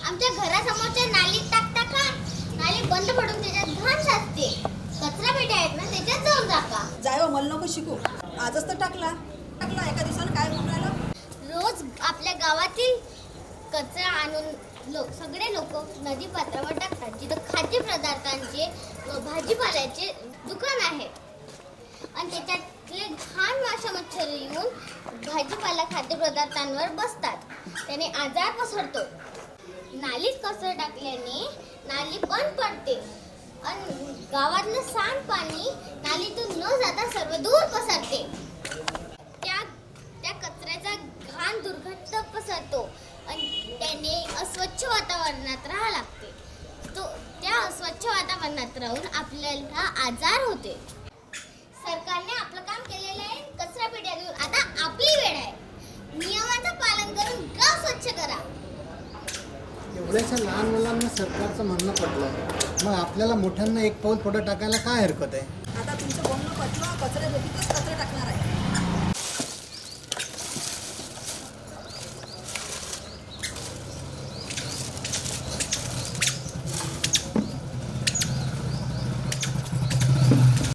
आमच्या घरासमोरच्या नालीत टाकता का? नाली बंद पडून त्याच्यात घाण साचते. कचरा पेट्या आहेत ना, त्याच्यात जाऊन टाका. जाय हो, मला नको शिकू. आजच तर टाकला एका दिवसानं काय होऊन राहिलं. रोज आपल्या गावातील कचरा आणून सगळे लोक नदी पात्रावर टाकतात, जिथं खाद्यपदार्थांचे व भाजीपाल्याचे दुकान आहे. आणि त्याच्यातले घाण माशा मच्छर येऊन भाजीपाला खाद्यपदार्थांवर बसतात, त्याने आजार पसरतो. नालीत कचरा टाकल्याने नाली बंद पडते आणि गावातलं सांडपाणी नालीतून न जाता सर्व दूर पसरते. त्या कचऱ्याचा घाण दुर्गंध पसरतो आणि त्याने अस्वच्छ वातावरणात राहावं लागते. त्या अस्वच्छ वातावरणात राहून आपल्याला आजार होते. सरकारने आपलं काम केलेलं आहे, कचरा पेट्या दूर. आता आपली वेळ आहे. नियमाचं पालन करून गाव स्वच्छ करा. एवढ्याशा लहान मुलांना सरकारचं म्हणणं पडलं, मग आपल्याला मोठ्यांना एक पाऊल पुढे टाकायला काय हरकत आहे? आता तुमचं बोलणं पटलं, कचऱ्यापेटीतच कचरा टाकणार